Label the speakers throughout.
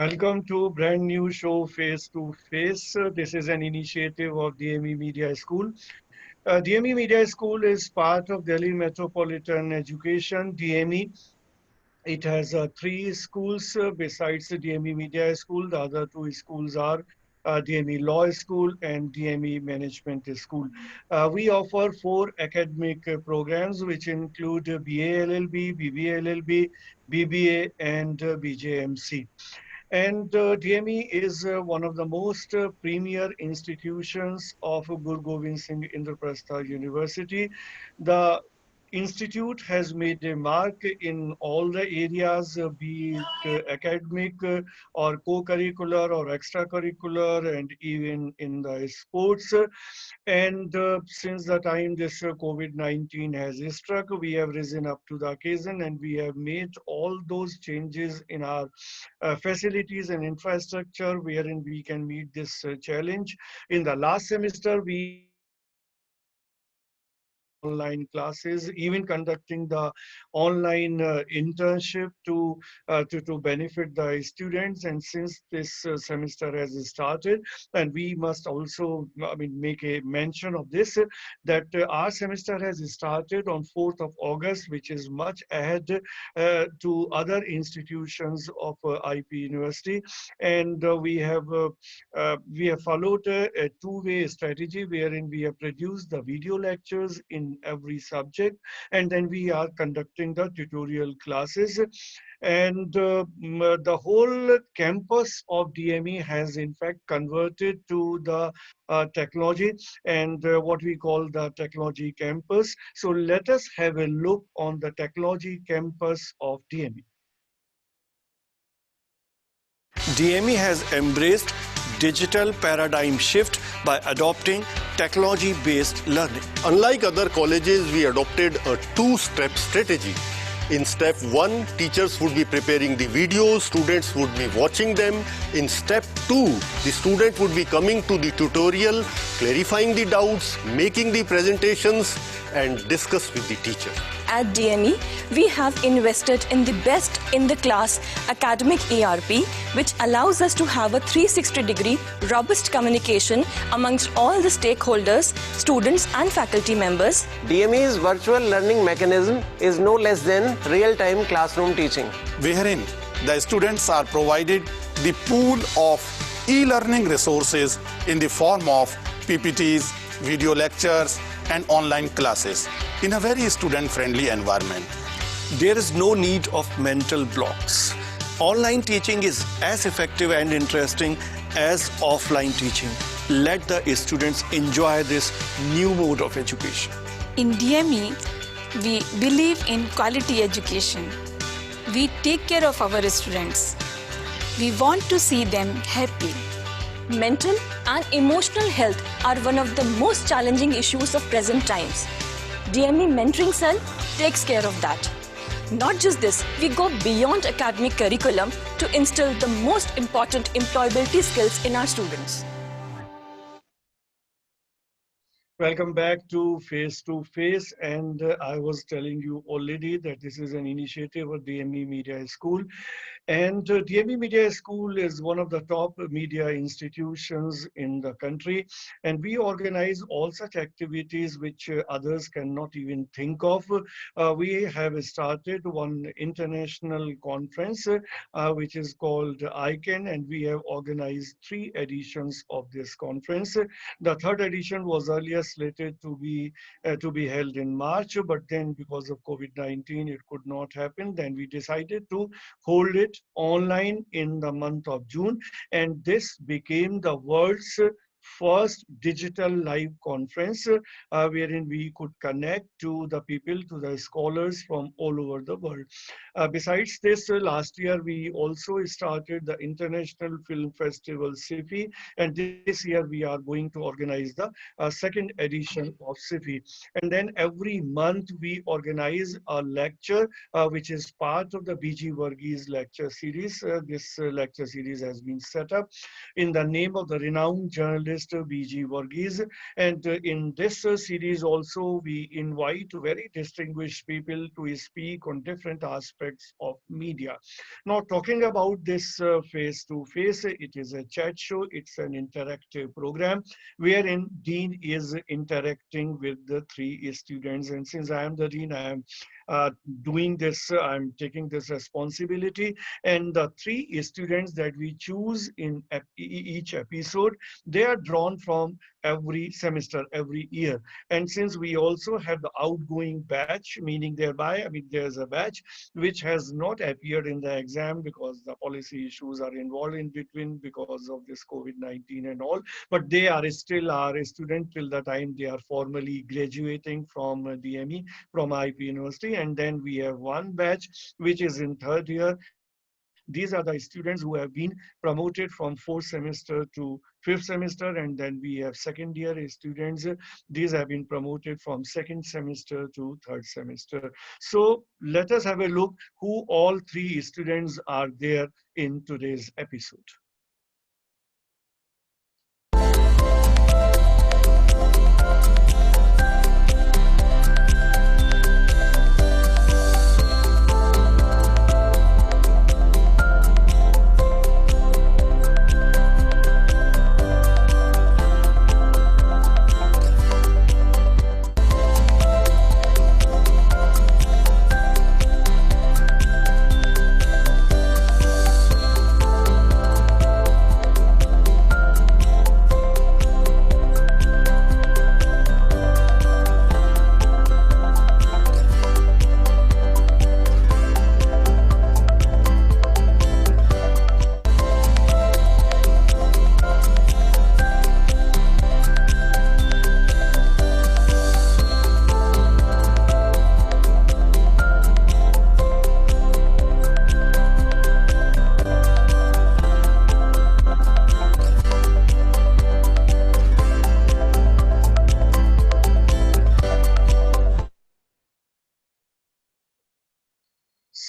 Speaker 1: Welcome to brand new show Face to Face. This is an initiative of DME Media School. DME Media School is part of Delhi Metropolitan Education, DME. It has three schools besides the DME Media School. The other two schools are DME Law School and DME Management School. We offer four academic programs which include BA LLB, BBA LLB, BBA, and BJMC. And DME is one of the most premier institutions of Guru Gobind Singh Indraprastha University. The institute has made a mark in all the areas, be it academic or co-curricular or extracurricular, and even in the sports. And since the time this COVID-19 has struck, we have risen up to the occasion and we have made all those changes in our facilities and infrastructure wherein we can meet this challenge. In the last semester, we online classes, even conducting the online internship to benefit the students. And since this semester has started, and we must also, make a mention of this, that our semester has started on 4th of August, which is much ahead to other institutions of IP University. And we have followed a two-way strategy wherein we have produced the video lectures in every subject, and then we are conducting the tutorial classes. And the whole campus of DME has in fact converted to the technology and what we call the technology campus. So let us have a look on the technology campus of DME.
Speaker 2: DME has embraced digital paradigm shift by adopting technology-based learning.
Speaker 3: Unlike other colleges, we adopted a two-step strategy. In step 1, teachers would be preparing the videos, students would be watching them. In step 2, the student would be coming to the tutorial, clarifying the doubts, making the presentations, and discuss with the teacher.
Speaker 4: At DME, we have invested in the best in the class academic ERP, which allows us to have a 360-degree robust communication amongst all the stakeholders, students and faculty members.
Speaker 5: DME's virtual learning mechanism is no less than real-time classroom teaching,
Speaker 6: wherein the students are provided the pool of e-learning resources in the form of PPTs, video lectures, and online classes in a very student-friendly environment.
Speaker 2: There is no need of mental blocks. Online teaching is as effective and interesting as offline teaching. Let the students enjoy this new mode of education.
Speaker 7: In DME, we believe in quality education. We take care of our students. We want to see them happy.
Speaker 4: Mental and emotional health are one of the most challenging issues of present times. DME Mentoring Cell takes care of that. Not just this, we go beyond academic curriculum to instill the most important employability skills in our students.
Speaker 1: Welcome back to Face to Face, and I was telling you already that this is an initiative of DME Media School, and DME Media School is one of the top media institutions in the country, and we organize all such activities which others cannot even think of. We have started one international conference which is called ICANN, and we have organized 3 editions of this conference. The 3rd edition was earlier slated to be held in March, but then because of COVID-19 it could not happen. Then we decided to hold it online in the month of June, and this became the world's first digital live conference wherein we could connect to the people, to the scholars from all over the world. Besides this, last year we also started the International Film Festival SIFI, and this year we are going to organize the 2nd edition of SIFI. And then every month we organize a lecture which is part of the BG Varghese lecture series. This lecture series has been set up in the name of the renowned journalist Mr. B.G. Varghese. And in this series also, we invite very distinguished people to speak on different aspects of media. Now, talking about this face-to-face, it is a chat show. It's an interactive program wherein Dean is interacting with the three students. And since I am the Dean, I am doing this, I'm taking this responsibility. And the three students that we choose in each episode, they are drawn from every semester, every year. And since we also have the outgoing batch, meaning thereby, I mean, there's a batch which has not appeared in the exam because the policy issues are involved in between because of this COVID-19 and all, but they are still our student till the time they are formally graduating from DME, from IP University. And then we have one batch which is in third year. These are the students who have been promoted from fourth semester to fifth semester. And then we have second year students. These have been promoted from second semester to third semester. So let us have a look who all three students are there in today's episode.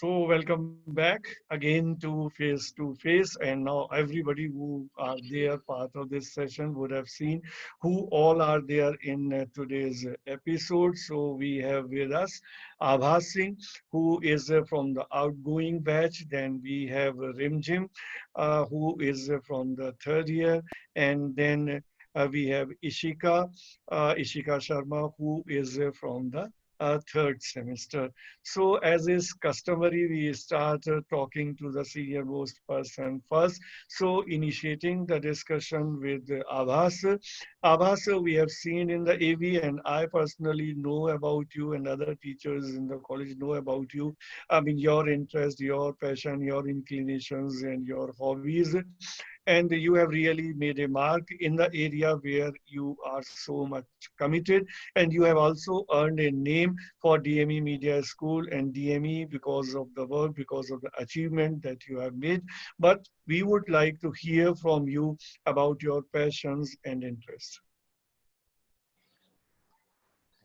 Speaker 1: So welcome back again to Face. And now everybody who are there part of this session would have seen who all are there in today's episode. So we have with us Abhas Singh, who is from the outgoing batch. Then we have Rimjim, who is from the third year. And then we have Ishika Sharma, who is from the third semester. So as is customary, we start talking to the senior most person first. So initiating the discussion with Abhas. Abhas, we have seen in the AV, and I personally know about you, and other teachers in the college know about you. I mean, your interest, your passion, your inclinations, and your hobbies. And you have really made a mark in the area where you are so much committed. And you have also earned a name for DME Media School and DME because of the work, because of the achievement that you have made. But we would like to hear from you about your passions and interests.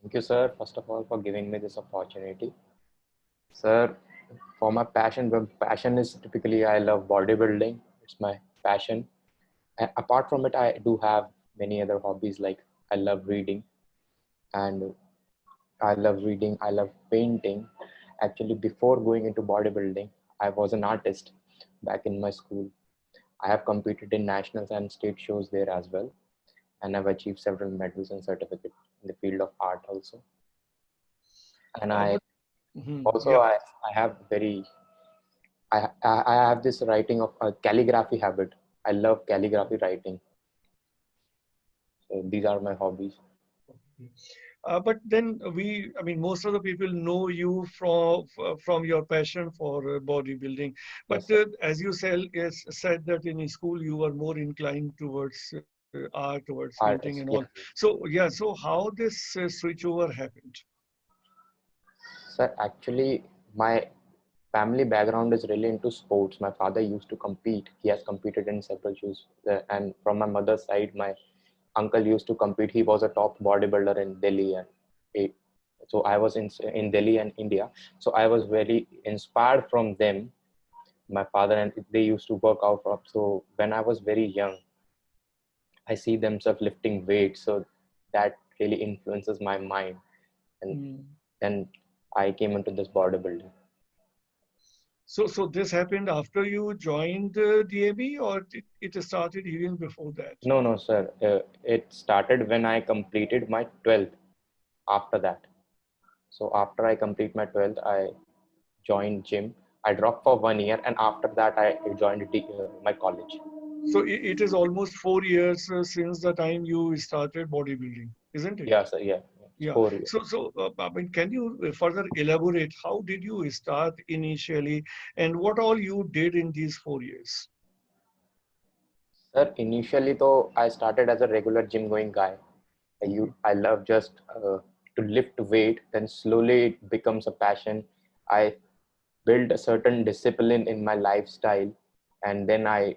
Speaker 8: Thank you, sir, first of all, for giving me this opportunity. Sir, for my passion, the passion is typically I love bodybuilding. It's my passion. And apart from it, I do have many other hobbies, like I love reading, and I love painting. Actually, before going into bodybuilding, I was an artist back in my school. I have competed in nationals and state shows there as well, and I've achieved several medals and certificates in the field of art also. And I have I have this writing of a calligraphy habit. I love calligraphy writing. So these are my hobbies.
Speaker 1: But then I mean, most of the people know you from your passion for bodybuilding. But
Speaker 8: Yes,
Speaker 1: as you said that in school you were more inclined towards art, towards painting
Speaker 8: artist,
Speaker 1: and
Speaker 8: yeah.
Speaker 1: all. So yeah, so how this switchover happened?
Speaker 8: Sir, actually, my family background is really into sports. My father used to compete. He has competed in several shows. And from my mother's side, my uncle used to compete. He was a top bodybuilder in Delhi. And so I was in Delhi and India. So I was very inspired from them, my father, and they used to work out. So when I was very young, I see themselves lifting weights, so that really influences my mind, and then I came into this bodybuilding.
Speaker 1: So this happened after you joined DAB, or it started even before that?
Speaker 8: No, sir. It started when I completed my 12th. After that, so after I complete my 12th, I joined gym. I dropped for 1 year, and after that, I joined my college.
Speaker 1: So it is almost 4 years since the time you started bodybuilding, isn't it?
Speaker 8: Yeah, sir. Yeah, it's
Speaker 1: Yeah.
Speaker 8: 4 years.
Speaker 1: So I mean, can you further elaborate? How did you start initially, and what all you did in these 4 years?
Speaker 8: Sir, initially, though, I started as a regular gym going guy. I love just to lift weight. Then slowly it becomes a passion. I build a certain discipline in my lifestyle, and then uh,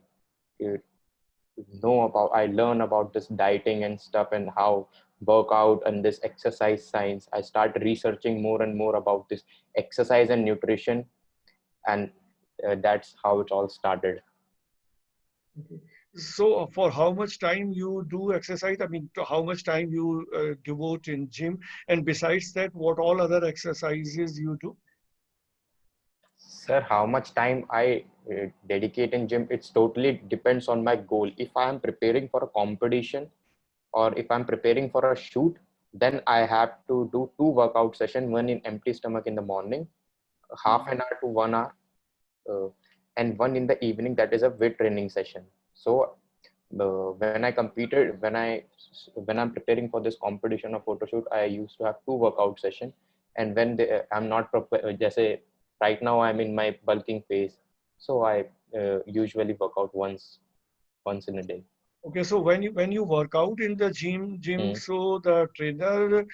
Speaker 8: I learn about this dieting and stuff, and how workout and this exercise science. I start researching more and more about this exercise and nutrition, and that's how it all started.
Speaker 1: So for how much time you do exercise? I mean, to how much time you devote in gym, and besides that, what all other exercises you do?
Speaker 8: Sir, how much time I dedicate in gym, it's totally depends on my goal. If I am preparing for a competition, or if I'm preparing for a shoot, then I have to do 2 workout sessions, one in empty stomach in the morning, half an hour to 1 hour, and one in the evening, that is a weight training session. So when I competed, when I'm preparing for this competition or photo shoot, I used to have 2 workout sessions. And when I'm not just say right now I'm in my bulking phase, so I usually work out once in a day.
Speaker 1: Okay, so when you work out in the gym, so the trainer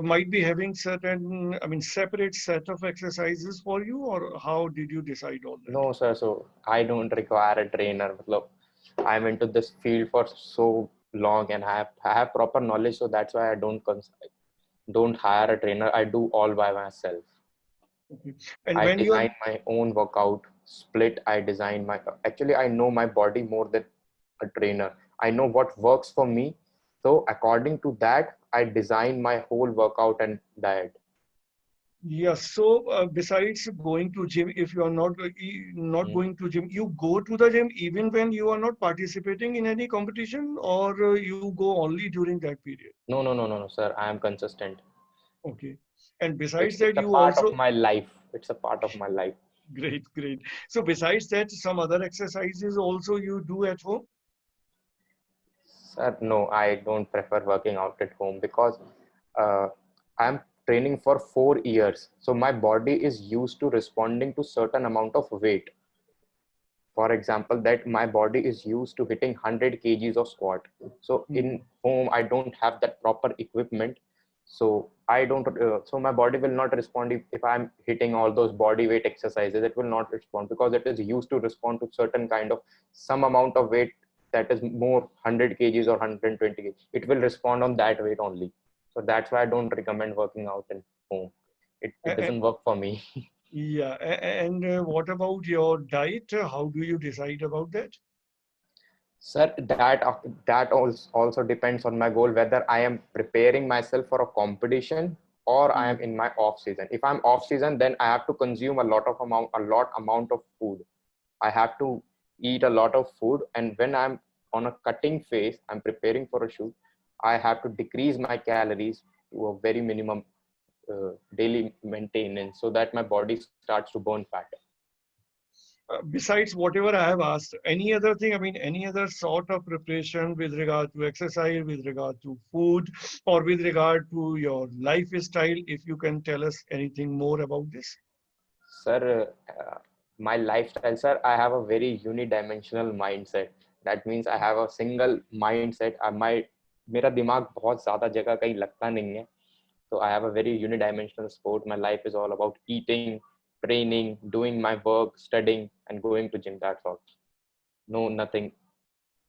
Speaker 1: might be having certain, I mean, separate set of exercises for you, or how did you decide all that?
Speaker 8: No, sir. So I don't require a trainer. Look, I'm into this field for so long, and I have proper knowledge. So that's why I don't hire a trainer. I do all by myself.
Speaker 1: Okay. And
Speaker 8: I
Speaker 1: when you are
Speaker 8: design my own workout split. Actually, I know my body more than a trainer. I know what works for me. So according to that, I design my whole workout and diet.
Speaker 1: Yes. So besides going to gym, if you are not
Speaker 8: Mm.
Speaker 1: going to gym, you go to the gym even when you are not participating in any competition, or you go only during that period.
Speaker 8: No, sir. I am consistent.
Speaker 1: Okay. And besides
Speaker 8: It's
Speaker 1: that,
Speaker 8: a
Speaker 1: you
Speaker 8: part of
Speaker 1: also
Speaker 8: my life. It's a part of my life.
Speaker 1: great. So besides that, some other exercises also you do at home.
Speaker 8: Sir, no, I don't prefer working out at home because uh, I'm training for 4 years. So my body is used to responding to certain amount of weight. For example, that my body is used to hitting 100 kgs of squat. So in home, I don't have that proper equipment. So I don't, so my body will not respond if I'm hitting all those body weight exercises. It will not respond because it is used to respond to certain kind of some amount of weight that is more 100 kgs or 120 kgs. It will respond on that weight only. So that's why I don't recommend working out in home. It
Speaker 1: A-
Speaker 8: doesn't work for me.
Speaker 1: Yeah, and what about your diet? How do you decide about that?
Speaker 8: Sir, that also depends on my goal, whether I am preparing myself for a competition or I am in my off season. If I'm off season, then I have to consume a lot amount of food. I have to eat a lot of food, and when I'm on a cutting phase, I'm preparing for a shoot, I have to decrease my calories to a very minimum daily maintenance so that my body starts to burn fat.
Speaker 1: Besides whatever I have asked, any other thing? I mean, any other sort of preparation with regard to exercise, with regard to food, or with regard to your lifestyle? If you can tell us anything more about this.
Speaker 8: Sir, my lifestyle, sir, I have a very unidimensional mindset. That means I have a single mindset. मेरा दिमाग बहुत ज़्यादा जगह कहीं लगता नहीं है. So I have a very unidimensional sport. My life is all about eating, training, doing my work, studying, and going to gym. That's all. No, nothing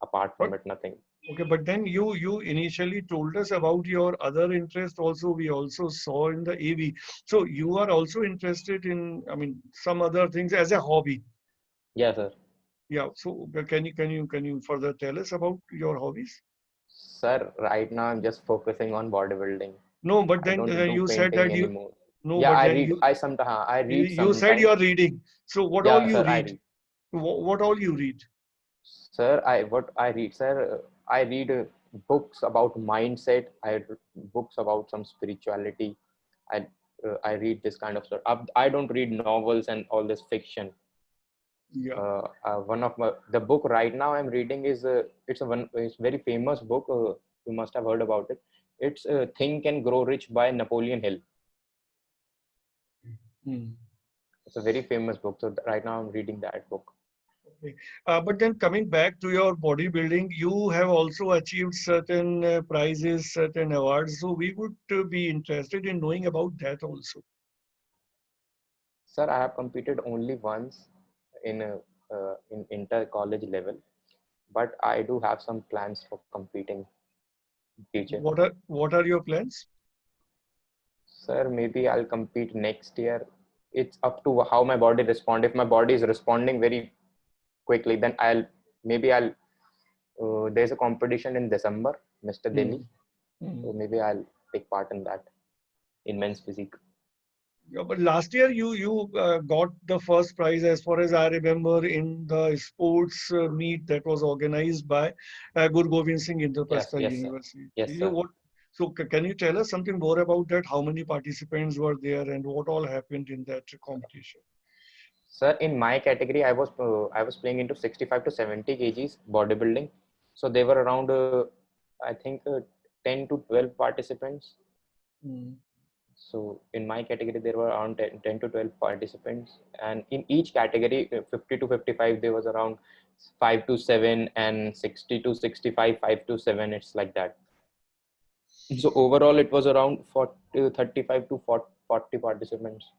Speaker 8: apart
Speaker 1: But
Speaker 8: from it. Nothing.
Speaker 1: okay, but then you initially told us about your other interest also. We also saw in the AV. So you are also interested in, I mean, some other things as a hobby.
Speaker 8: Yeah, sir.
Speaker 1: Yeah. So can you further tell us about your hobbies?
Speaker 8: Sir, right now I'm just focusing on bodybuilding.
Speaker 1: No, but
Speaker 8: I
Speaker 1: then
Speaker 8: don't do
Speaker 1: you said
Speaker 8: painting
Speaker 1: that you
Speaker 8: anymore.
Speaker 1: no,
Speaker 8: Yeah,
Speaker 1: but
Speaker 8: I
Speaker 1: then
Speaker 8: read. I read
Speaker 1: you said you
Speaker 8: sometimes.
Speaker 1: are reading. So what all
Speaker 8: Yeah,
Speaker 1: you
Speaker 8: sir, I
Speaker 1: read?
Speaker 8: read.
Speaker 1: What all you read?
Speaker 8: Sir, what I read, sir, I read books about mindset. Books about some spirituality. I read this kind of stuff. I don't read novels and all this fiction.
Speaker 1: Yeah.
Speaker 8: One of the book right now I'm reading is it's very famous book. You must have heard about it. It's Think and Grow Rich by Napoleon Hill.
Speaker 1: Hmm.
Speaker 8: It's a very famous book. So right now I'm reading that book.
Speaker 1: Okay. But then coming back to your bodybuilding, you have also achieved certain prizes, certain awards. So we would be interested in knowing about that also.
Speaker 8: Sir, I have competed only once in inter college level, but I do have some plans for competing in future.
Speaker 1: What are your plans?
Speaker 8: Sir, maybe I'll compete next year. It's up to how my body respond. If my body is responding very quickly, then I'll there's a competition in December, Mr. Delhi. So maybe I'll take part in that in men's physique.
Speaker 1: Yeah, but last year you got the first prize, as far as I remember, in the sports meet that was organized by Guru Gobind Singh
Speaker 8: Yes,
Speaker 1: Indraprastha
Speaker 8: yes, sir.
Speaker 1: University.
Speaker 8: Yes, sir.
Speaker 1: So can you tell us something more about that? How many participants were there and what all happened in that competition?
Speaker 8: Sir, in my category, I was playing into 65 to 70 kgs bodybuilding. So they were around I think 10 to 12 participants. So in my category, there were around 10 to 12 participants, and in each category, 50 to 55, there was around 5 to 7, and 60 to 65, 5 to 7. It's like that. So overall, it was around 40, 35 to 40 participants.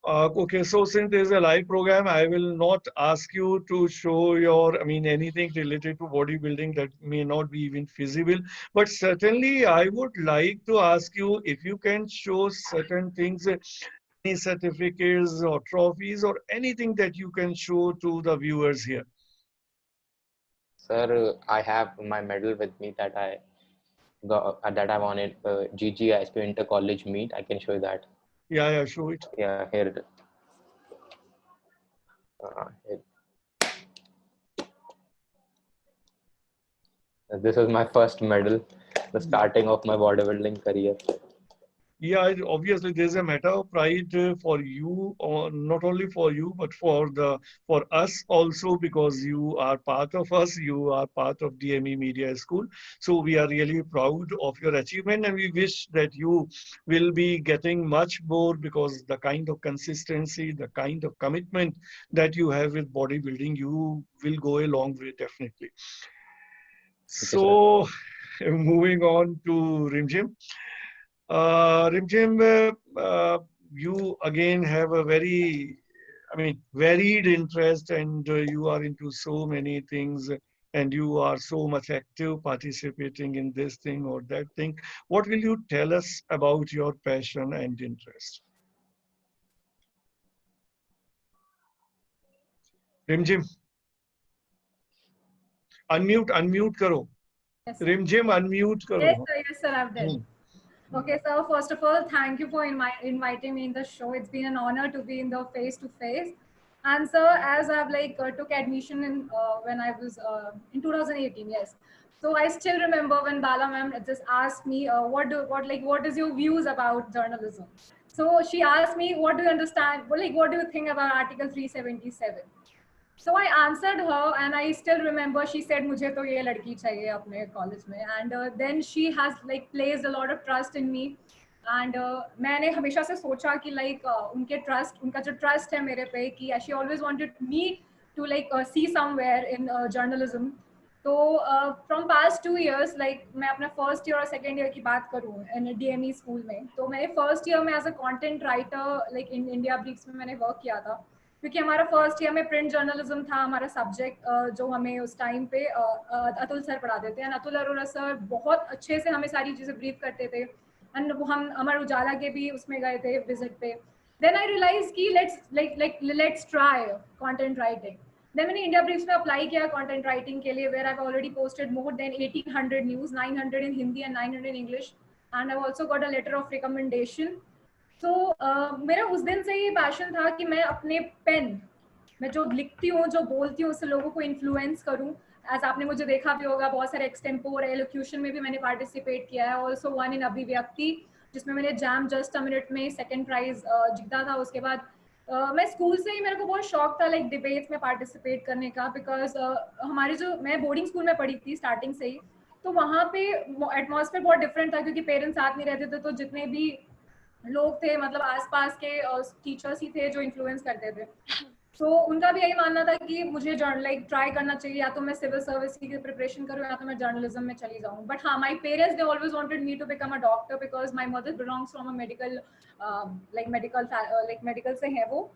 Speaker 1: Okay, so since there's a live program, I will not ask you to show anything related to bodybuilding that may not be even feasible. But certainly, I would like to ask you if you can show certain things, any certificates or trophies or anything that you can show to the viewers here.
Speaker 8: Sir, I have my medal with me that I won in GGISP Inter College meet. I can show you that.
Speaker 1: Yeah, show it.
Speaker 8: Yeah, here it is. This is my first medal, the starting of my bodybuilding career.
Speaker 1: Yeah, obviously there's a matter of pride for you, or not only for you, but for us also, because you are part of us. You are part of DME Media School. So we are really proud of your achievement, and we wish that you will be getting much more, because the kind of consistency, the kind of commitment that you have with bodybuilding, you will go a long way, definitely. So moving on to Rimjim. Rimjim, you again have a varied interest, and you are into so many things, and you are so much active participating in this thing or that thing. What will you tell us about your passion and interest? Rimjim, unmute karo.
Speaker 9: Yes, sir.
Speaker 1: Rimjim, unmute karo.
Speaker 9: Yes, sir, I've done. Okay, so first of all, thank you for inviting me in the show. It's been an honor to be in the face-to-face. And sir, as I've took admission in when I was in 2018, yes. So I still remember when Bala ma'am just asked me, what is your views about journalism? So she asked me, what do you understand? What do you think about Article 377? So I answered her, and I still remember she said, "मुझे तो ये लड़की चाहिए अपने college में." And then she has placed a lot of trust in me. And मैंने हमेशा से सोचा कि उनका जो trust है मेरे पे कि she always wanted me to see somewhere in journalism. तो from past 2 years, मैं अपना first year और second year की बात करूँ in DME school में, तो मैं first year में as a content writer in India Briefs में मैंने work किया था, क्योंकि हमारा फर्स्ट ईयर में प्रिंट जर्नलिज्म था हमारा सब्जेक्ट, जो हमें उस टाइम पे अतुल सर पढ़ाते थे। एंड अतुल अरोरा सर बहुत अच्छे से हमें सारी चीज़ें ब्रीफ करते थे, एंड हम अमर उजाला के भी उसमें गए थे विजिट पे। देन आई रियलाइज कि let's try content writing. Then मैंने इंडिया ब्रीफ्स में अप्लाई किया कंटेंट राइटिंग के लिए, where I have already posted more than 1800 news, 900 in Hindi and 900 in English, and I have also got a letter of recommendation. तो मेरा उस दिन से ये पैशन था कि मैं अपने पेन, मैं जो लिखती हूँ, जो बोलती हूँ, उससे लोगों को इन्फ्लुएंस करूँ. एज आपने मुझे देखा भी होगा, बहुत सारे एक्सटेम्पोर एलोक्यूशन में भी मैंने पार्टिसिपेट किया है. ऑल्सो वन इन अभिव्यक्ति, जिसमें मैंने जैम जस्ट अ मिनट में सेकंड प्राइज जीता था. उसके बाद मैं स्कूल से ही, मेरे को बहुत शौक था लाइक डिबेट्स में पार्टिसिपेट करने का, बिकॉज हमारे जो, मैं बोर्डिंग स्कूल में पढ़ी थी स्टार्टिंग से ही, तो वहाँ पे एटमॉस्फेयर बहुत डिफरेंट था, क्योंकि पेरेंट्स साथ नहीं रहते थे. तो जितने भी लोग थे, मतलब आसपास के टीचर्स ही थे जो इन्फ्लुएंस करते थे. तो उनका भी यही मानना था कि मुझे लाइक ट्राई करना चाहिए, या तो मैं सिविल सर्विस की प्रिपरेशन करूँ या तो मैं जर्नलिज्म में चली जाऊँ. बट हाँ, my parents they always wanted me to become a doctor, because my mother belongs from a medical medical से है वो.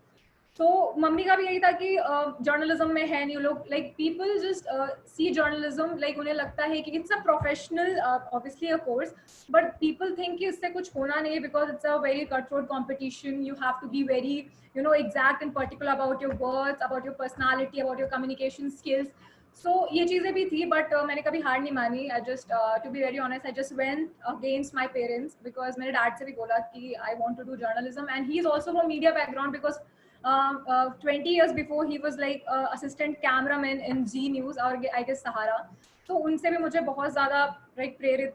Speaker 9: तो मम्मी का भी यही था कि जर्नलिज्म में है नहीं लोग, like people just see journalism, like उन्हें लगता है कि it's a professional obviously a course, but people think कि इससे कुछ होना नहीं, because it's a very cutthroat competition. You have to be very exact and particular about your words, about your personality, about your communication skills. So ये चीज़ें भी थी, but मैंने कभी हार नहीं मानी. I just to be very honest, I just went against my parents, because मेरे डैड से भी बोला कि I want to do journalism, and he is also from media background, because 20 years before he was like assistant cameraman in Zee News और I guess Sahara. तो उनसे भी मुझे बहुत ज़्यादा लाइक प्रेरित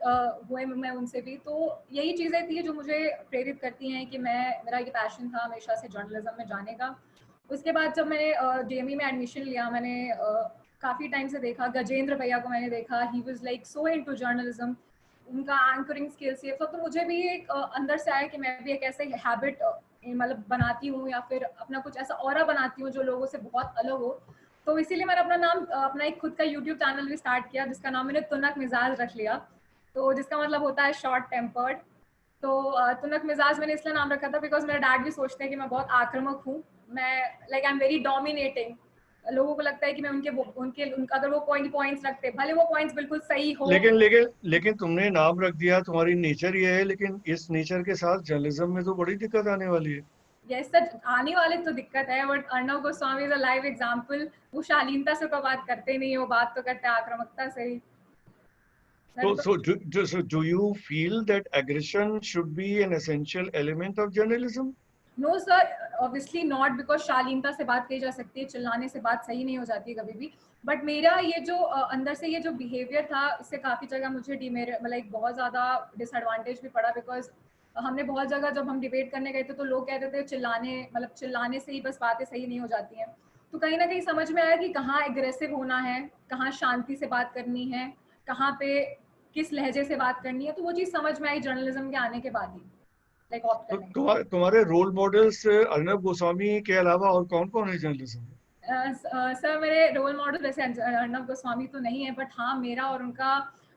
Speaker 9: हुए मैं उनसे भी. तो यही चीज़ें थी जो मुझे प्रेरित करती हैं कि मेरा ये पैशन था हमेशा से जर्नलिज्म में जाने का. उसके बाद जब मैंने DME में एडमिशन लिया, मैंने काफ़ी टाइम से देखा गजेंद्र भैया को, मैंने देखा he was like so into journalism, उनका एंकरिंग स्किल्स ये सब. तो मुझे भी एक अंदर से आया कि मैं भी एक ऐसे हैबिट मतलब बनाती हूँ, या फिर अपना कुछ ऐसा ऑरा बनाती हूँ जो लोगों से बहुत अलग हो. तो इसीलिए मैंने अपना नाम, अपना एक खुद का यूट्यूब चैनल भी स्टार्ट किया, जिसका नाम मैंने तुनक मिजाज रख लिया. तो जिसका मतलब होता है शॉर्ट टेम्पर्ड. तो तुनक मिजाज मैंने इसलिए नाम रखा था बिकॉज मेरे डैड भी सोचते हैं कि मैं बहुत आक्रामक हूँ. मैं like I am very dominating. लोगों को लगता है कि मैं उनके अगर वो पॉइंट्स रखते, भले वो पॉइंट्स बिल्कुल सही हो.
Speaker 1: लेकिन तुमने नाम रख दिया, तुम्हारी नेचर ये है, लेकिन इस नेचर के साथ जर्नलिज्म में तो बड़ी दिक्कत आने वाली है.
Speaker 9: यस सर, आने वाले तो दिक्कत है, but Arnab Goswami is a live example. वो शालीनता से तो बात करते नहीं, वो बात तो करते आक्रामकता से ही.
Speaker 1: So do you feel that aggression should be an essential element of journalism?
Speaker 9: No sir, obviously not, because शालीनता से बात कही जा सकती है, चिल्लाने से बात सही नहीं हो जाती कभी भी. बट मेरा ये जो अंदर से ये जो बिहेवियर था, इससे काफ़ी जगह मुझे मतलब बहुत ज़्यादा डिसएडवांटेज भी पड़ा. बिकॉज हमने बहुत जगह जब हम डिबेट करने गए थे तो लोग कहते थे चिल्लाने से ही बस बातें सही नहीं हो जाती हैं. तो कहीं ना कहीं समझ में आया कि कहाँ एग्रेसिव होना है, कहाँ शांति से बात करनी है, कहाँ पे किस लहजे से बात करनी है. तो वो चीज़ समझ में आई जर्नलिज्म के आने के बाद ही.
Speaker 1: तो तुम्हारे रोल मॉडल्स अर्णव गोस्वामी के अलावा और कौन कौन है जर्नलिज्म में?
Speaker 9: सर मेरे रोल मॉडल वैसे अर्णव गोस्वामी तो नहीं है, बट हाँ मेरा और उनका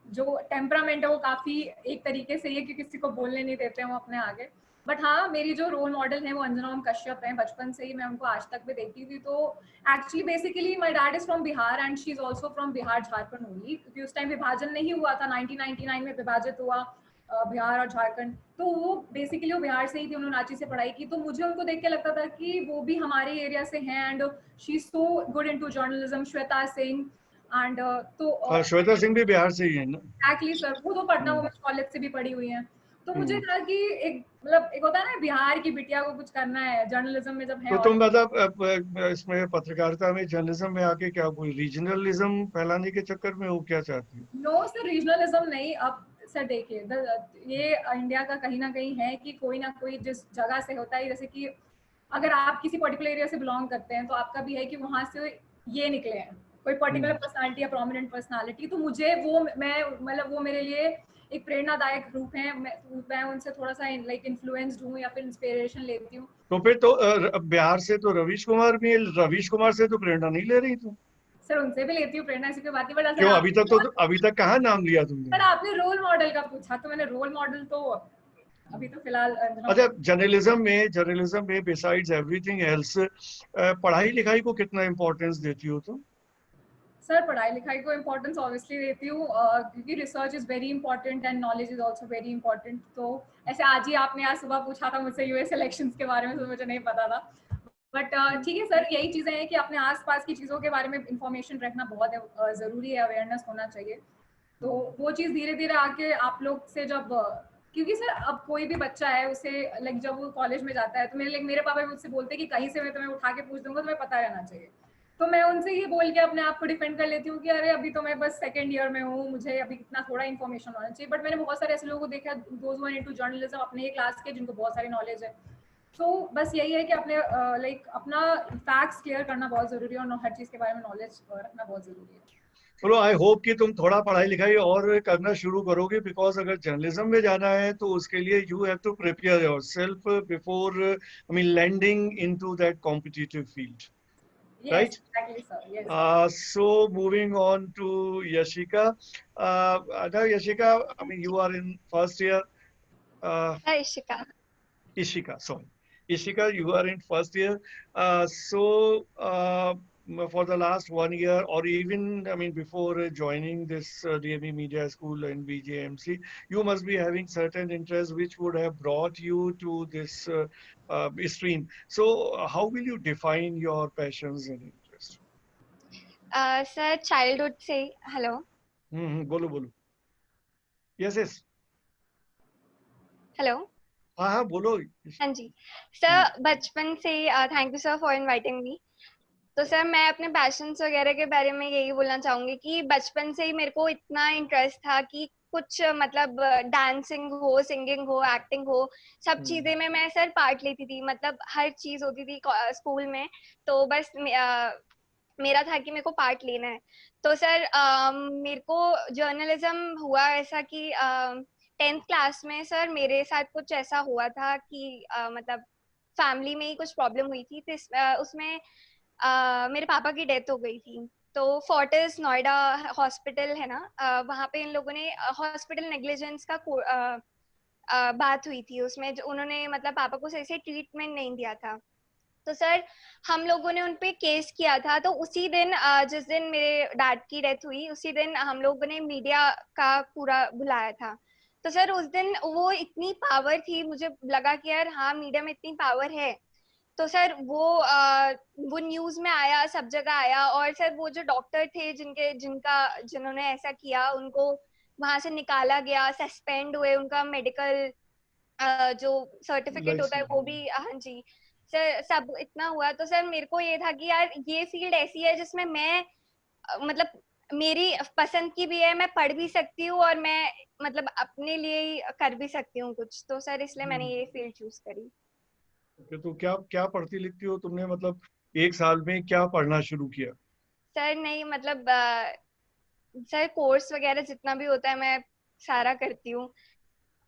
Speaker 9: जो टेम्परामेंट है वो काफ़ी एक तरीके से ये कि किसी को बोलने नहीं देते हैं वो अपने आगे. बट हाँ, मेरी जो रोल मॉडल है वो अंजना ओम कश्यप हैं. बचपन से ही मैं उनको आज तक भी देखती थी. तो actually basically my dad is from Bihar and she is also from Bihar Jharkhand only, क्योंकि उस टाइम विभाजन नहीं हुआ था, 1999 में विभाजित हुआ बिहार और झारखंड. तो वो बेसिकली वो बिहार से ही थी, उन्होंने रांची से पढ़ाई की. तो मुझे उनको देख के लगता था कि वो भी हमारे एरिया से हैं and she is so good into journalism. Shweta Singh and तो
Speaker 1: श्वेता सिंह भी बिहार से ही है ना?
Speaker 9: एक्चुअली सर वो तो पटना वुमेन्स कॉलेज से भी पढ़ी हुई हैं. तो मुझे था कि एक मतलब एक होता है ना बिहार की बिटिया को कुछ करना है जर्नलिज्म में जब है.
Speaker 1: तो तुम मतलब इसमें पत्रकारिता में जर्नलिज्म में आके क्या कोई रीजनलिज्म फैलाने के चक्कर में वो क्या चाहती है?
Speaker 9: नो सर, रीजनलिज्म नहीं. अब सर देखिए, ये इंडिया का कहीं ना कहीं है कि कोई ना कोई जिस जगह से होता है, जैसे कि अगर आप किसी पर्टिकुलर एरिया से बिलोंग करते हैं तो आपका भी है कि वहाँ से ये निकले हैं कोई पर्टिकुलर पर्सनालिटी या प्रोमिनेंट पर्सनालिटी. तो मुझे वो वो मेरे लिए एक प्रेरणादायक रूप है. मैं उनसे थोड़ा सा लाइक इन्फ्लुएंस्ड हूँ या फिर इंस्पिरेशन लेती हूँ.
Speaker 1: तो फिर तो बिहार से तो रवीश कुमार से तो प्रेरणा नहीं ले रही तुम?
Speaker 9: सर उनसे भी लेती हूँ प्रेरणा, ऐसी कोई बात नहीं. बट
Speaker 1: क्यों अभी तक कहाँ नाम लिया तुमने?
Speaker 9: सर आपने रोल मॉडल का पूछा तो मैंने रोल मॉडल तो अभी तो फिलहाल.
Speaker 1: अच्छा, जर्नलिज्म में बिसाइड्स एवरीथिंग एल्स पढ़ाई लिखाई को कितना इम्पोर्टेंस देती हो तुम?
Speaker 9: सर पढ़ाई लिखाई को इम्पोर्टेंस ऑब्वियसली देती हूँ, क्योंकि research is very important and knowledge is also very important. तो ऐसे आज ही आपने आज सुबह पूछा था मुझसे यूएस इलेक्शंस के बारे में, तो मुझे नहीं पता था. बट ठीक है सर, यही चीजें हैं कि अपने आसपास की चीजों के बारे में इंफॉर्मेशन रखना बहुत जरूरी है, अवेयरनेस होना चाहिए। तो वो चीज धीरे धीरे आके आप लोग से जब क्योंकि सर अब कोई भी बच्चा है उसे लाइक जब वो कॉलेज में जाता है तो मेरे पापा भी मुझसे बोलते हैं कि कहीं से मैं तुम्हें उठा के पूछ दूंगा, तुम्हें पता रहना चाहिए। तो मैं उनसे ये बोल के अपने आप को डिफेंड कर लेती हूँ कि अरे अभी तो मैं बस सेकंड ईयर में हूँ, मुझे अभी इतना थोड़ा इन्फॉर्मेशन होना चाहिए। बट मैंने बहुत सारे ऐसे लोगों को देखा those who are into journalism अपने क्लास के, जिनको बहुत सारी नॉलेज है। तो बस यही है कि अपने लाइक अपना फैक्ट्स क्लियर करना बहुत जरूरी है और हर चीज के बारे में नॉलेज रखना बहुत जरूरी है।
Speaker 1: चलो, आई होप कि तुम थोड़ा पढ़ाई लिखाई और करना शुरू करोगे, बिकॉज अगर जर्नलिज्म में जाना है तो उसके लिए you have to prepare yourself before I mean landing into that competitive field,
Speaker 9: Yes,
Speaker 1: right?
Speaker 9: exactly, sir. Yes.
Speaker 1: So moving on to Yashika. Now Yashika, I mean you are in first year.
Speaker 10: Hi, Ishika.
Speaker 1: Ishika, sorry. Ishika, you are in first year. For the last 1 year, or even, I mean, before joining this DME Media School and BJMC, you must be having certain interests which would have brought you to this stream. So, how will you define your passions and interests?
Speaker 10: Sir, childhood से hello.
Speaker 1: बोलो बोलो. Yes, yes.
Speaker 10: Hello.
Speaker 1: हाँ बोलो.
Speaker 10: हाँ जी. Sir बचपन से thank you sir for inviting me. तो sir मैं अपने पैशंस वगैरह के बारे में यही बोलना चाहूंगी कि बचपन से ही मेरे को इतना इंटरेस्ट था कि कुछ मतलब डांसिंग हो, सिंगिंग हो, एक्टिंग हो, सब चीजें में मैं सर पार्ट लेती थी. मतलब हर चीज होती थी स्कूल में, तो बस मेरा था कि मेरे को पार्ट लेना है. तो सर मेरे को जर्नलिज्म हुआ ऐसा कि 10th क्लास में सर मेरे साथ कुछ ऐसा हुआ था कि मतलब फैमिली में ही कुछ प्रॉब्लम हुई थी. तो उसमें मेरे पापा की डेथ हो गई थी. तो फोर्टिस नोएडा हॉस्पिटल है ना, वहाँ पे इन लोगों ने हॉस्पिटल नेग्लिजेंस का बात हुई थी. उसमें जो उन्होंने मतलब पापा को सही से ट्रीटमेंट नहीं दिया था. तो सर हम लोगों ने उनपे केस किया था. तो उसी दिन जिस दिन मेरे डैड की डेथ हुई, उसी दिन हम लोगों ने मीडिया का पूरा बुलाया था. तो सर उस दिन वो इतनी पावर थी, मुझे लगा कि यार हाँ मीडिया में इतनी पावर है. तो सर वो न्यूज में आया, सब जगह आया. और सर वो जो डॉक्टर थे जिन्होंने ऐसा किया, उनको वहां से निकाला गया, सस्पेंड हुए, उनका मेडिकल जो सर्टिफिकेट होता है वो भी. हाँ जी सर, सब इतना हुआ. तो सर मेरे को ये था कि यार ये फील्ड ऐसी है जिसमें मैं मतलब मेरी पसंद की भी है, मैं पढ़ भी सकती हूँ और मैं मतलब अपने लिए ही कर भी सकती हूँ कुछ. तो सर इसलिए मैंने ये फील्ड चूज करी.
Speaker 1: तो क्या क्या पढ़ती लिखती हो तुमने, मतलब एक साल में क्या पढ़ना शुरू किया?
Speaker 10: सर नहीं मतलब सर कोर्स वगैरह जितना भी होता है मैं सारा करती हूँ.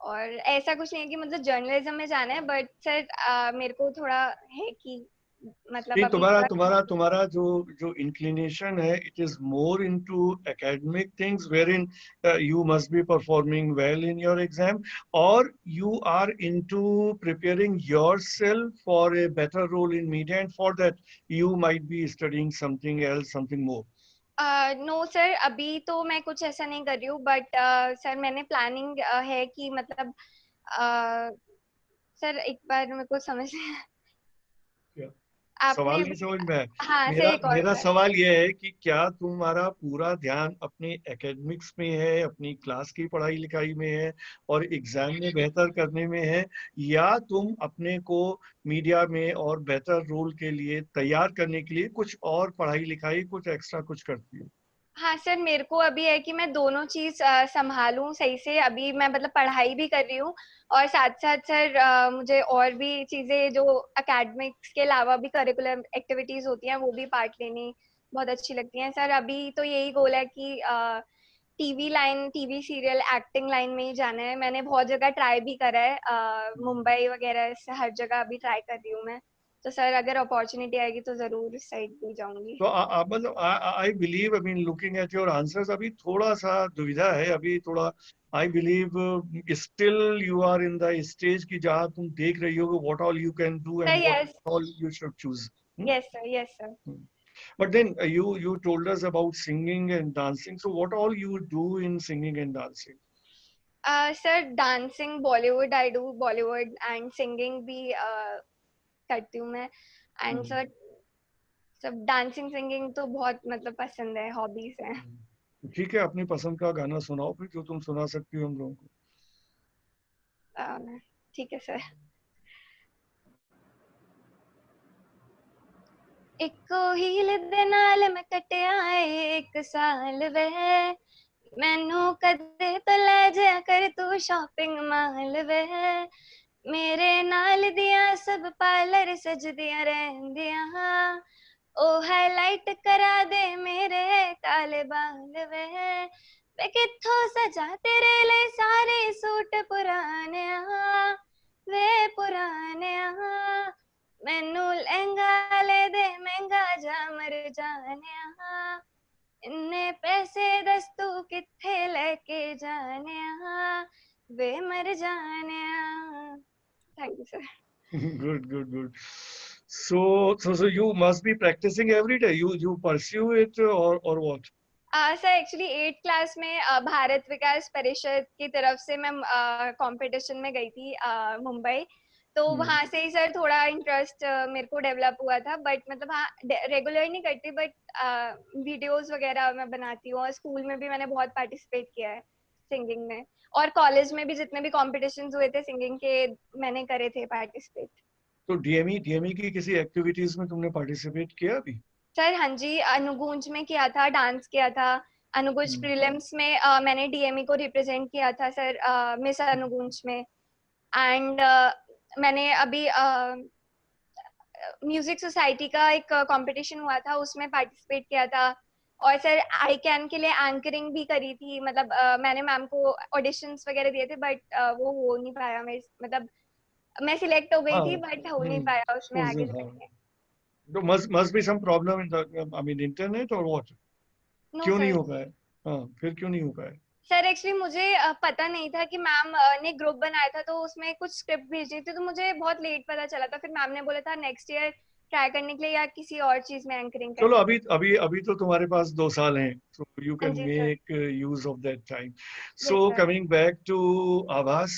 Speaker 10: और ऐसा कुछ नहीं है कि मतलब जर्नलिज्म में जाना है, बट सर मेरे को थोड़ा है कि मतलब
Speaker 1: नहीं,
Speaker 10: अभी
Speaker 1: तुम्हारा जो जो इंक्लिनेशन है, it is more into academic things wherein you must be performing well in your exam, और you are into preparing yourself for a better role in media, and for that you might be studying something else, something more.
Speaker 10: No sir, अभी तो मैं कुछ ऐसा नहीं कर रही हूँ. बट सर मैंने प्लानिंग है कि मतलब सर एक बार मेरे को समझ
Speaker 1: सवाल
Speaker 10: आपने
Speaker 1: नहीं समझ में आया.
Speaker 10: हाँ सर, एक और
Speaker 1: मेरा
Speaker 10: बार.
Speaker 1: सवाल यह है कि क्या तुम्हारा पूरा ध्यान अपने एकेडमिक्स में है, अपनी क्लास की पढ़ाई लिखाई में है और एग्जाम में बेहतर करने में है, या तुम अपने को मीडिया में और बेहतर रोल के लिए तैयार करने के लिए कुछ और पढ़ाई लिखाई, कुछ एक्स्ट्रा कुछ करती हो?
Speaker 10: हाँ सर, मेरे को अभी है कि मैं दोनों चीज संभालूं सही से. अभी मैं मतलब पढ़ाई भी कर रही हूँ और साथ साथ सर मुझे और भी चीजें जो एकेडमिक्स के अलावा भी करिकुलर एक्टिविटीज होती हैं वो भी पार्ट लेनी बहुत अच्छी लगती हैं. सर अभी तो यही गोल है कि TV line, TV serial, acting line में ही जाना है. मैंने बहुत जगह ट्राई भी करा है, मुंबई वगैरह से हर जगह अभी ट्राई कर रही हूँ मैं. तो सर अगर अपॉर्चुनिटी आएगी तो जरूर इस साइड भी जाऊंगी.
Speaker 1: तो मतलब I believe, I mean looking at your answers, अभी थोड़ा सा दुविधा है, अभी थोड़ा I believe still you are in the stage की जहाँ तुम देख रही हो what all you can do and
Speaker 10: yes
Speaker 1: what all you should choose.
Speaker 10: Yes sir, yes sir.
Speaker 1: But then you told us about singing and dancing. So what all you do in singing and dancing?
Speaker 10: Sir dancing Bollywood I do, Bollywood and singing भी करती हूँ मैं. And sir सब dancing singing तो बहुत मतलब पसंद है, हॉबीज हैं।
Speaker 1: ठीक है, अपनी पसंद का गाना सुनाओ फिर, जो तुम सुना सकती हो हम लोगों को।
Speaker 10: ठीक है सर। इको हील दे नाल मैं कटिया 1 साल वे, मैनू कदे तो ले जाया कर तू शॉपिंग माल वे, मेरे नाल दियां सब पार्लर सजदियां रहंदियां, ओ हाईलाइट करा दे मेरे काले बाल वे, वे किथों सजा तेरे लिए सारे सूट पुराने वे पुराने, मैनू लहंगा ले दे महंगा जा मर जाने, इन्ने पैसे दस तू किथे लेके जाने वे मर जाने। Thank you sir.
Speaker 1: Good, good, good. So you must be practicing every day. You pursue it or what?
Speaker 10: Sir actually 8th class में भारत विकास परिषद की तरफ से मैं कंपटीशन में गई थी मुंबई, तो वहां से ही सर थोड़ा इंटरेस्ट मेरे को डेवलप हुआ था, बट मतलब हाँ रेगुलर नहीं करती, बट वीडियोस वगैरह मैं बनाती हूँ, और स्कूल में भी मैंने बहुत पार्टिसिपेट किया है सिंगिंग में, और कॉलेज में भी जितने भी कॉम्पिटिशन्स हुए थे सिंगिंग के मैंने करे थे पार्टिसिपेट।
Speaker 1: तो डीएमई की किसी एक्टिविटीज में तुमने पार्टिसिपेट किया अभी?
Speaker 10: सर हाँ जी, अनुगूंज में किया था, डांस किया था, अनुगूंज प्रीलिम्स में मैंने डीएमई को रिप्रेजेंट किया था सर, मिस अनुगूंज में, एंड मैंने अभी म्यूजिक सोसाइटी का एक कंपटीशन हुआ था उसमें पार्टिसिपेट किया था, और सर आई कैन के लिए एंकरिंग भी करी थी, मतलब मैंने मैम को ऑडिशंस वगैरह दिए थे, बट वो हो नहीं पाया, मेरे मतलब मैं सिलेक्ट हो गई थी बट हो नहीं पाया उसमें आगे जाके।
Speaker 1: तो must be some problem in the internet or what? क्यों नहीं हो पाया? हाँ, फिर क्यों नहीं हो पाया?
Speaker 10: सर एक्चुअली मुझे पता नहीं था कि मैम ने ग्रुप बनाया था, तो उसमें कुछ स्क्रिप्ट भेजी थी, तो मुझे बहुत लेट पता चला था, फिर मैम ने बोला था नेक्स्ट ईयर ट्राई करने के लिए या किसी और चीज में एंकरिंग
Speaker 1: चलो अभी तो तुम्हारे पास 2 साल हैं, so you can
Speaker 10: ji,
Speaker 1: make use of that time. So coming back to Abbas,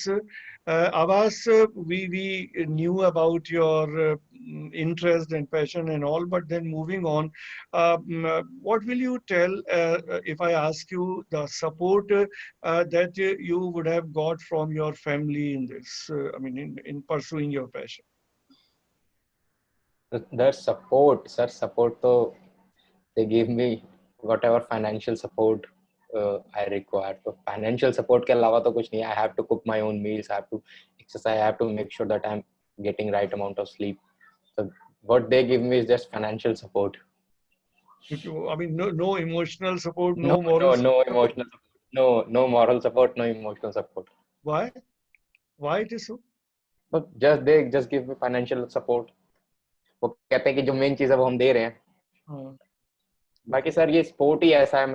Speaker 1: Abbas, we knew about your interest and passion and all, but then moving on, what will you tell if I ask you the support that you would have got from your family in this, in pursuing your passion?
Speaker 8: The support, sir, support to they give me whatever financial support I require. So financial support के अलावा तो कुछ नहीं. I have to cook my own meals. I have to exercise. I have to make sure that I'm getting right amount of sleep. So what they give me is just financial support.
Speaker 1: No emotional support, no moral
Speaker 8: support. No emotional support. No moral support, no emotional support.
Speaker 1: Why? Why it is so?
Speaker 8: So they just give me financial support. वो कहते हैं कि जो main चीज है वो हम दे रहे हैं. बाकी सर ये स्पोर्ट ही ऐसा है,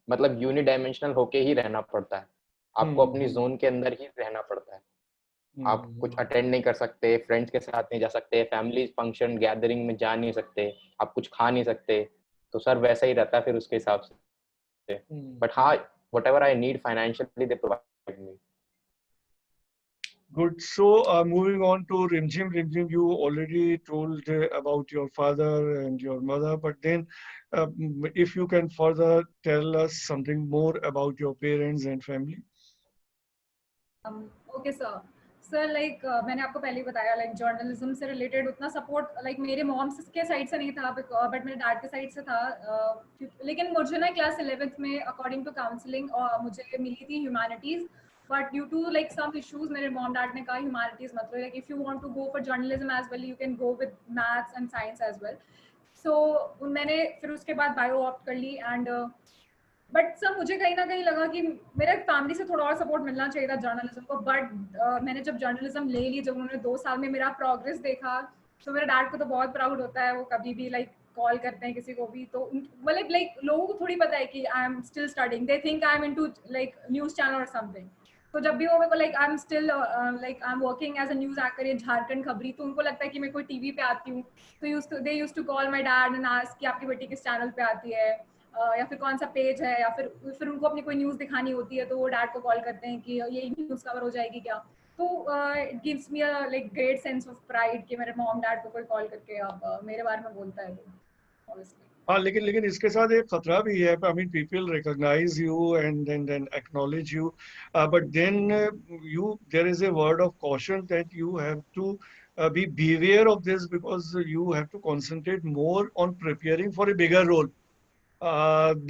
Speaker 8: मतलब यूनिडायमेंशनल होके ही रहना पड़ता है, आपको अपनी जोन के अंदर ही रहना पड़ता है. आप कुछ अटेंड नहीं कर सकते, फ्रेंड्स के साथ नहीं जा सकते, फैमिली फंक्शन गैदरिंग में जा नहीं सकते, आप कुछ खा नहीं सकते, तो सर वैसा ही रहता है फिर उसके हिसाब से. बट हाँ, whatever I need financially they provide me.
Speaker 1: Good. So moving on to Rimjim. Rimjim, you already told about your father and your mother, but then if you can further tell us something more about your parents and family.
Speaker 9: Okay, sir. Sir like मैंने आपको पहले ही बताया, like journalism से related उतना support like मेरे mom के side से नहीं था, बट मेरे डैड के साइड से था. लेकिन मुझे ना क्लास 11th में अकॉर्डिंग टू काउंसलिंग मुझे मिली थी humanities, but due to like some issues मेरे मॉम डैड ने कहा ह्यूमैनिटीज़ मत लो, like if you want to go for journalism as well you can go with maths and science as well. So मैंने फिर उसके बाद बायो ऑप्ट कर ली. एंड बट सर मुझे कहीं ना कहीं लगा कि मेरे फैमिली से थोड़ा और सपोर्ट मिलना चाहिए था जर्नलिज्म को. बट मैंने जब जर्नलिज्म ले ली, जब उन्होंने 2 साल में मेरा प्रोग्रेस देखा, तो मेरे डैड को तो बहुत प्राउड होता है, वो कभी भी लाइक कॉल करते हैं किसी को भी, तो मतलब लाइक लोगों को थोड़ी पता है कि I am still studying, they think I am into like news channel और समथिंग. तो जब भी वो मेरे को like I am still like I am working as a news anchor in Jharkhand Khabri, तो उनको लगता है कि मैं कोई टीवी पे आती हूँ, तो they used to call my dad and ask कि आपकी बेटी किस चैनल पे आती है, या फिर कौन सा पेज है, या फिर उनको अपनी कोई न्यूज़ दिखानी होती है तो वो डैड को कॉल करते हैं कि ये न्यूज़ कवर हो जाएगी क्या. तो it gives me a like great sense of pride कि मेरे मॉम डैड को कोई कॉल करके अब मेरे बारे में बोलता है वो ऑब्वियसली।
Speaker 1: हाँ, लेकिन इसके साथ एक खतरा भी है। I mean people recognize you and then acknowledge you, but then you there is a word of caution that you have to be beware of this, because you have to concentrate more on preparing for a bigger role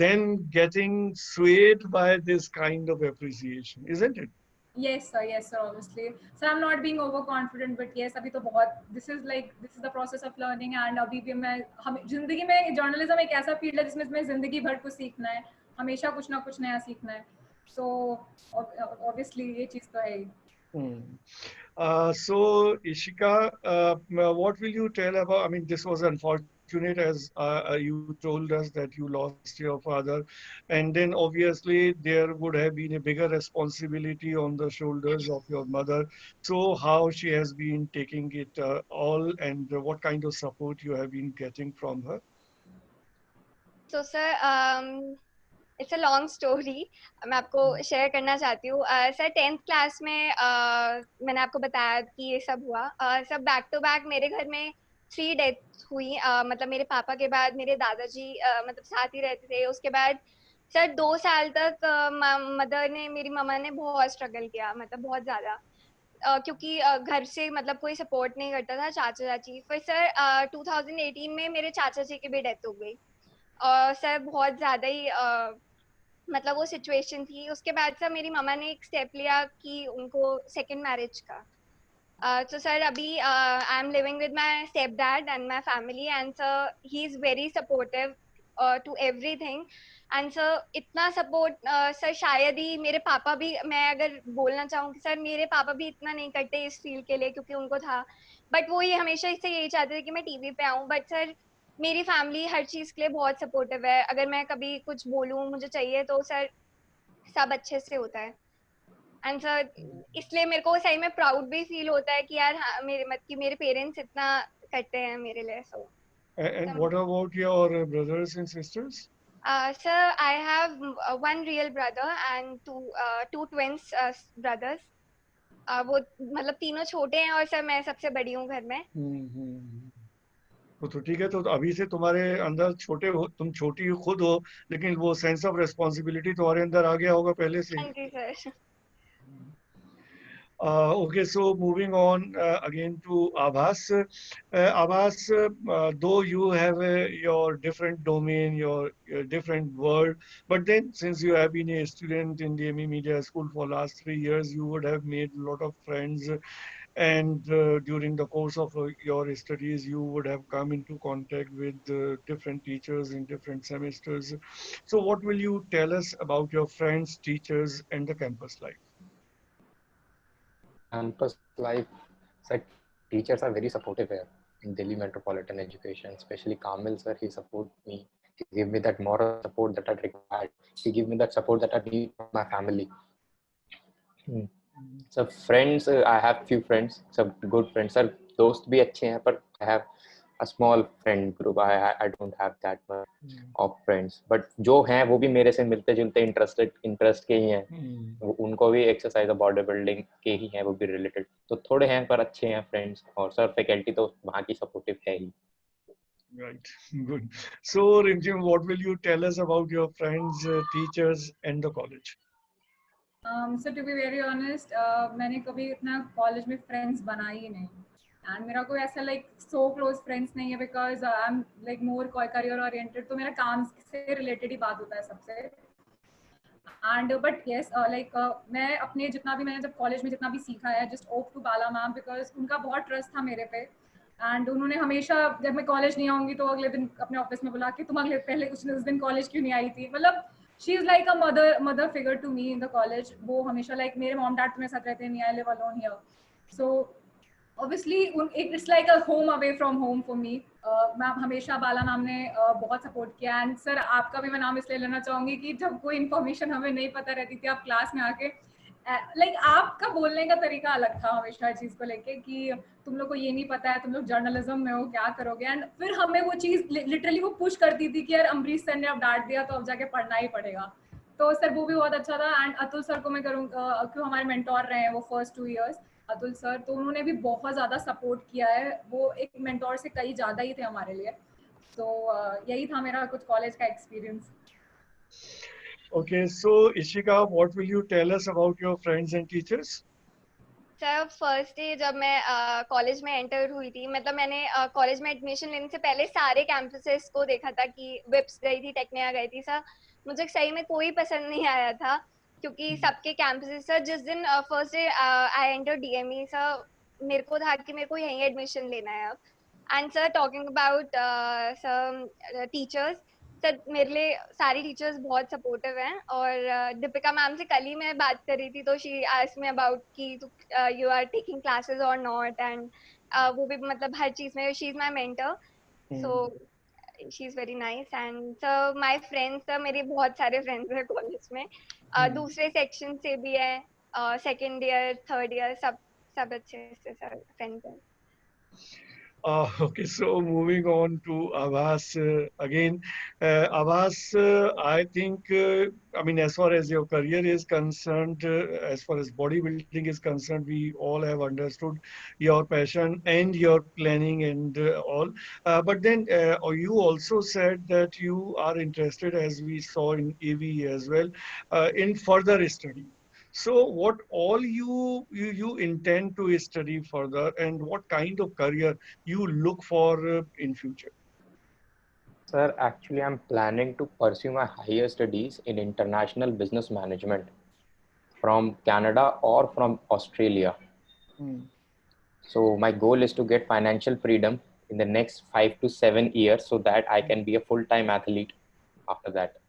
Speaker 1: than getting swayed by this kind of appreciation, isn't it?
Speaker 9: Yes sir, obviously. So I'm not being overconfident, but yes, अभी तो बहुत this is the process of learning, and अभी भी मैं हम जिंदगी में journalism एक ऐसा फील्ड है जिसमें जिंदगी भर कुछ सीखना है, हमेशा कुछ ना कुछ नया सीखना है. So obviously ये चीज तो है ही.
Speaker 1: So Ishika, what will you tell about, I mean, this was unfortunate, as you told us that you lost your father, and then obviously there would have been a bigger responsibility on the shoulders of your mother. So how she has been taking it all, and what kind of support you have been getting from her?
Speaker 10: So sir, it's a long story, मैं आपको share करना चाहती हूँ. Sir 10th class में मैंने आपको बताया कि ये सब हुआ. सब बैक टू बैक मेरे घर में 3 डेथ हुई. मतलब मेरे पापा के बाद मेरे दादाजी मतलब साथ ही रहते थे. उसके बाद सर 2 साल तक मेरी मम्मा ने बहुत स्ट्रगल किया, मतलब बहुत ज़्यादा, क्योंकि घर से मतलब कोई सपोर्ट नहीं करता था, चाचा चाची. फिर सर 2018 में मेरे चाचा जी की भी डेथ हो गई. सर बहुत ज़्यादा ही मतलब वो सिचुएशन थी. उसके बाद सर मेरी मम्मा ने एक स्टेप लिया कि उनको सेकंड मैरिज का. तो सर अभी I am living with my step dad and my family, and sir he is very supportive to everything. And sir इतना सपोर्ट सर शायद ही मेरे पापा भी, मैं अगर बोलना चाहूँ कि सर मेरे पापा भी इतना नहीं करते इस फील्ड के लिए, क्योंकि उनको था, बट वो ये हमेशा इससे यही चाहते थे कि मैं टीवी पे आऊँ. बट सर मेरी फैमिली हर चीज़ के लिए बहुत सपोर्टिव है. अगर मैं कभी कुछ बोलूँ मुझे चाहिए तो सर सब अच्छे से होता है. एंड सर इसलिए मेरे को सही में प्राउड भी फील होता है कि यार हाँ, मेरे पेरेंट्स इतना करते हैं मेरे लिए. सो
Speaker 1: And what about your brothers and sisters?
Speaker 10: Sir, I have one real brother and two twins brothers. वो मतलब तीनों छोटे हैं और सर मैं सबसे बड़ी हूँ घर में.
Speaker 1: तो ठीक है. तो अभी से तुम्हारे अंदर छोटे हो, तुम छोटी खुद हो, लेकिन वो सेंस ऑफ रेस्पॉन्सिबिलिटी तुम्हारे अंदर आ गया होगा पहले से.
Speaker 10: हाँ जी sir.
Speaker 1: Okay, so moving on again to Abbas. Abbas, though you have your different domain, your different world, but then since you have been a student in the DME Media School for last 3 years, you would have made a lot of friends, and during the course of your studies, you would have come into contact with different teachers in different semesters. So what will you tell us about your friends, teachers, and the campus life?
Speaker 8: Campus life, sir, teachers are very supportive here in Delhi Metropolitan Education, especially Kamil sir. He support me. He gave me that moral support that I required. He gave me that support that I need from my family. So friends, I have few friends, some good friends. Sir, दोस्त भी अच्छे हैं, but I have a small friend group. I don't have that much of friends. But जो हैं वो भी मेरे से मिलते जुलते इंटरेस्ट के ही हैं. उनको भी एक्सरसाइज और बॉडी बिल्डिंग के ही हैं, वो भी रिलेटेड. तो थोड़े हैं पर अच्छे हैं फ्रेंड्स. और सर फैकल्टी तो वहाँ की सपोर्टिव है ही.
Speaker 1: Right, good. So Rimjim, what will you tell us about your friends, teachers, and the college?
Speaker 9: So to be very honest, मैंने कभी इतना कॉलेज में फ्रेंड्स बनाए ही नहीं. एंड मेरा कोई ऐसा लाइक सो क्लोज फ्रेंड्स नहीं है, because I am like more career oriented. तो मेरा काम से रिलेटेड ही बात होता है सबसे. एंड बट येस लाइक मैं अपने मैंने जब कॉलेज में जितना भी सीखा है, just up to Bala ma'am, because उनका बहुत ट्रस्ट था मेरे पे. एंड उन्होंने हमेशा जब मैं कॉलेज नहीं आऊँगी तो अगले दिन अपने ऑफिस में बुला के तुम पहले उस दिन कॉलेज क्यों नहीं आई थी. मतलब she is like a mother figure to me in the college. वो हमेशा लाइक मेरे मॉम डैड तो मेरे साथ रहते नहीं, I live alone here. So obviously it's like a home away from home for me. Ma'am हमेशा बाला मैम ने बहुत सपोर्ट किया. एंड सर आपका भी मैं नाम इसलिए लेना चाहूँगी कि जब कोई इन्फॉर्मेशन हमें नहीं पता रहती थी, आप क्लास में आके लाइक आपका बोलने का तरीका अलग था हमेशा चीज़ को लेके कि तुम लोग को ये नहीं पता है, तुम लोग जर्नलिज्म में हो, क्या करोगे. एंड फिर हमें वो चीज़ लिटरली वो पुश करती थी कि यार अम्बरीश सर ने अब डांट दिया तो अब जाके पढ़ना ही पड़ेगा. तो सर वो भी बहुत अच्छा था. एंड अतुल सर को मैं करूँ क्यों, हमारे मेंटोर रहे हैं वो फर्स्ट 2 years. अतुल सर, तो उन्होंने भी बहुत ज़्यादा सपोर्ट किया है, वो एक मेंटोर से कई ज़्यादा ही थे हमारे लिए। तो यही था मेरा कुछ कॉलेज का experience.
Speaker 1: Okay, so Ishika, what will you tell us about your friends and teachers?
Speaker 10: Sir first day जब मैं कॉलेज में एंटर हुई थी, मतलब मैंने कॉलेज में एडमिशन लेने से पहले सारे कैंपसेस को देखा था, कि विप्स गई थी, टेक्निया गई थी सर, मुझे सही में कोई पसंद नहीं आया था, क्योंकि सबके कैंपसेस सर, जिस दिन first day I enter DME sir, मेरे को था कि मेरे को यहीं एडमिशन लेना है अब। And sir talking about sir teachers, sir मेरे लिए सारी टीचर्स बहुत सपोर्टिव हैं, और दीपिका मैम से कल ही मैं बात कर रही थी, तो शी आस्क्ड मी अबाउट कि यू आर टेकिंग क्लासेस और नॉट, एंड वो भी मतलब हर चीज में she is my mentor, so she is very nice. And sir my friends, sir मेरे बहुत सारे फ्रेंड्स हैं कॉलेज में, दूसरे सेक्शन से भी है, सेकेंड ईयर थर्ड ईयर सब अच्छे से सर फ्रेंड्स हैं।
Speaker 1: Okay, so moving on to Abbas again. Abbas, I think, I mean, as far as your career is concerned, as far as bodybuilding is concerned, we all have understood your passion and your planning and all. But then you also said that you are interested, as we saw in AV as well, in further study. So what all you intend to study further, and what kind of career you look for in future?
Speaker 8: Sir, actually, I'm planning to pursue my higher studies in international business management from Canada or from Australia. So my goal is to get financial freedom in the next 5 to 7 years, so that I can be a full-time athlete after that.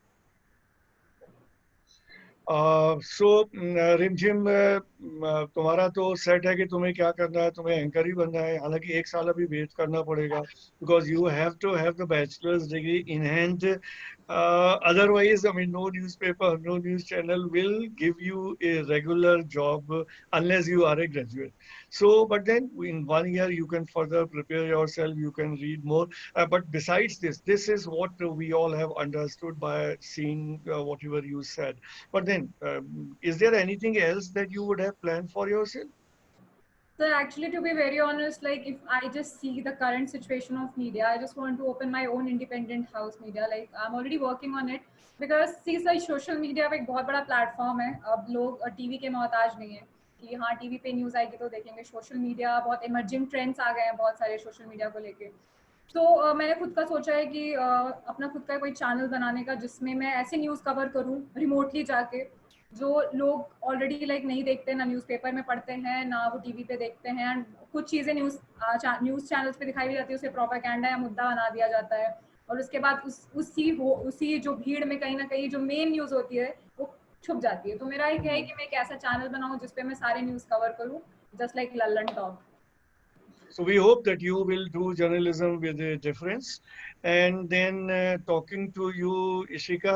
Speaker 1: सो रिमझिम, तुम्हारा तो set है कि तुम्हें क्या करना है, तुम्हें एंकर ही बनना है, हालांकि एक साल अभी वेट करना पड़ेगा, because you have to have the bachelor's degree in hand. Otherwise, I mean, no newspaper, no news channel will give you a regular job unless you are a graduate. So, but then in 1 year you can further prepare yourself, you can read more. But besides this is what we all have understood by seeing whatever you said. But then, is there anything else that you would have planned for yourself?
Speaker 9: So actually, to be very honest, like if I just see the current situation of media, I just want to open my own independent house media. Like I'm already working on it, because see, like social media एक बहुत बड़ा platform है. अब लोग TV के मोहताज नहीं है कि हाँ TV पे न्यूज़ आएगी तो देखेंगे. सोशल मीडिया बहुत इमर्जिंग ट्रेंड्स आ गए हैं बहुत सारे सोशल मीडिया को लेके. तो मैंने खुद का सोचा है कि अपना खुद का कोई चैनल बनाने का, जिसमें मैं ऐसे न्यूज़ कवर करूँ रिमोटली जाके, जो लोग ऑलरेडी लाइक नहीं देखते, ना न्यूज़पेपर में पढ़ते हैं, ना वो टीवी पे देखते हैं. एंड कुछ चीज़ें न्यूज़ चैनल्स पे दिखाई भी जाती है, उसे प्रोपेगेंडा या मुद्दा बना दिया जाता है, और उसके बाद उसी जो भीड़ में कहीं ना कहीं जो मेन न्यूज़ होती है वो छुप जाती है. तो मेरा एक है कि मैं एक ऐसा चैनल बनाऊँ जिसपे मैं सारे न्यूज़ कवर करूँ, just like Lallan talk.
Speaker 1: So we hope that you will do journalism with a difference. And then talking to you, Ishika,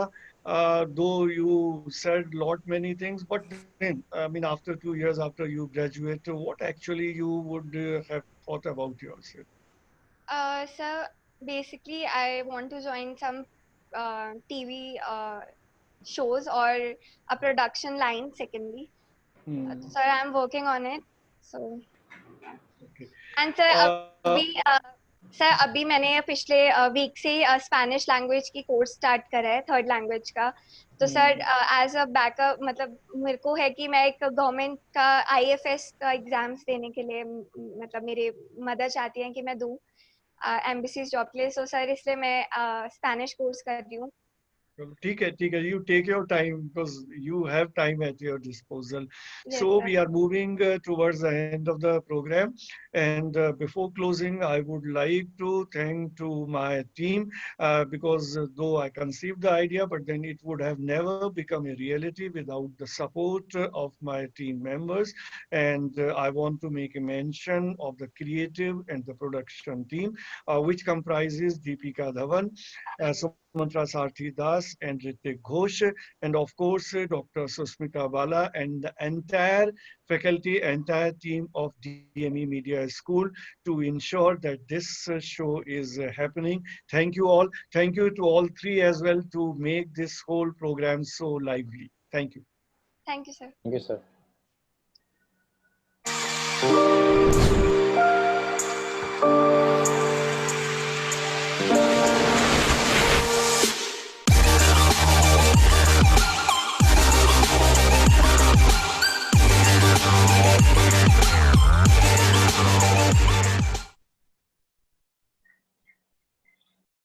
Speaker 1: though you said many things, but then, I mean, after 2 years after you graduate, what actually you would have thought about yourself?
Speaker 10: So basically, I want to join some TV shows or a production line. Secondly, so I'm working on it. So,
Speaker 1: Okay.
Speaker 10: and sir, अभी मैंने पिछले week से Spanish language की course start करा है, third language का. तो sir as a backup, मतलब मेरे को है कि मैं एक गवर्नमेंट का IFS का एग्जाम्स देने के लिए, मतलब मेरे मदर चाहती हैं कि मैं दूँ एम्बेसीज जॉब के लिए. सो सर इसलिए मैं स्पेनिश कोर्स कर रही हूँ.
Speaker 1: ठीक है. You take your time, because you have time at your disposal.
Speaker 10: Yes,
Speaker 1: So
Speaker 10: sir.
Speaker 1: we are moving towards the end of the program, and before closing, I would like to thank to my team, because though I conceived the idea, but then it would have never become a reality without the support of my team members. And I want to make a mention of the creative and the production team, which comprises Deepika Dhawan, Sumantra Sarthi Das, and Ritik Ghosh, and of course Dr. Susmita Bala, and the entire faculty, entire team of DME Media School, to ensure that this show is happening. Thank you all. Thank you to all three as well to make this whole program so lively. Thank you.
Speaker 10: Thank you, sir.
Speaker 8: Thank you, sir.